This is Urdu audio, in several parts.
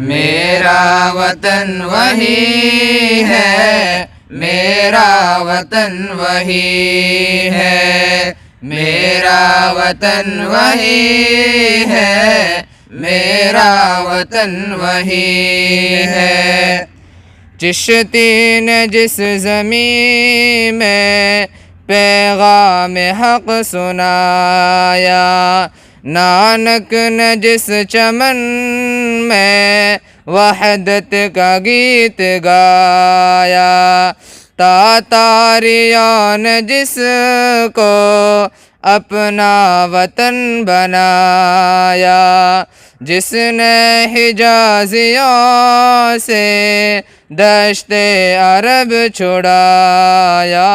میرا وطن وہی ہے، میرا وطن وہی ہے، میرا وطن وہی ہے، میرا وطن وہی ہے۔ چشتی نے جس زمین میں پیغام حق سنایا، نانک نے جس چمن میں وحدت کا گیت گایا، تاتاریوں نے جس کو اپنا وطن بنایا، جس نے حجازیوں سے دشت عرب چھڑایا،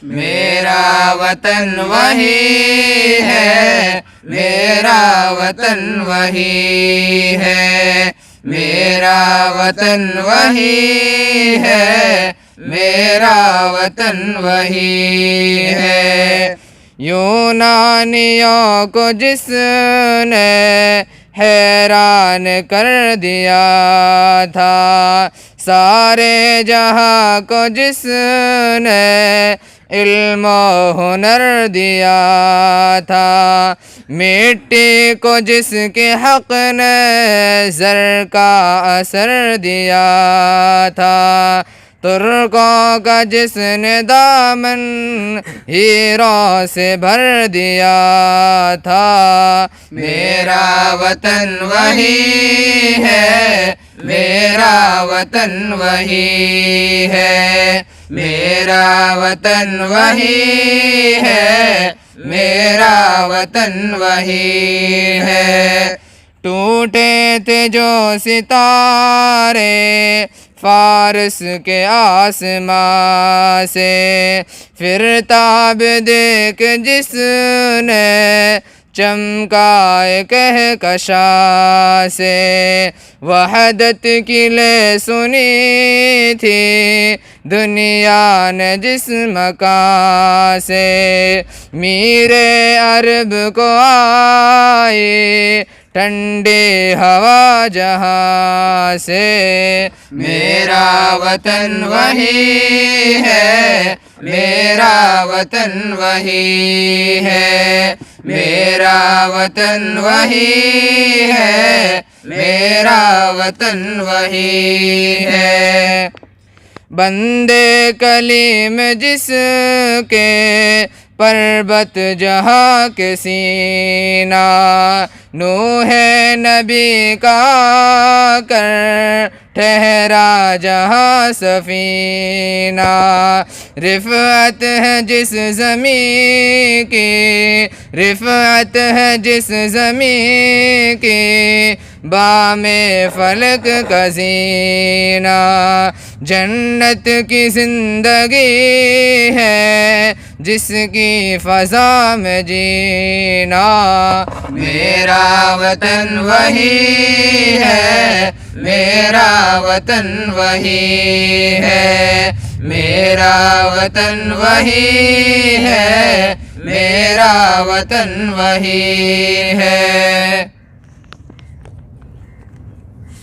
میرا وطن وہی ہے، میرا وطن وہی ہے، میرا وطن وہی ہے، میرا وطن وہی ہے۔ یونانیوں کو جس نے حیران کر دیا تھا، سارے جہاں کو جس نے علم و ہنر دیا تھا، مٹی کو جس کے حق نے زر کا اثر دیا تھا، ترکوں کا جس نے دامن ہیروں سے بھر دیا تھا، میرا وطن وہی ہے، میرا وطن وہی ہے، میرا وطن وہی ہے، میرا وطن وہی ہے۔ ٹوٹے تھے جو ستارے فارس کے آسمان سے، پھر تاب دیکھ جس نے چمکائے کہکشاں سے، وحدت کی لے سنی تھی دنیا نے جس مکان سے، میرے عرب کو آئی ٹھنڈی ہوا جہاں سے، میرا وطن وہی ہے، میرا وطن وہی ہے، میرا وطن وہی ہے، میرا وطن وہی ہے۔ بندے کلیم جس کے پربت جہاں کے سینہ، نوح نبی کا کر ٹھہرا جہاں سفینہ، رفعت ہے جس زمین کی، رفعت ہے جس زمین کی، بام فلک کا زینہ، جنت کی زندگی ہے جس کی فضا میں جینا، میرا وطن وہی ہے، میرا وطن وہی ہے، میرا وطن وہی ہے، میرا وطن وہی ہے۔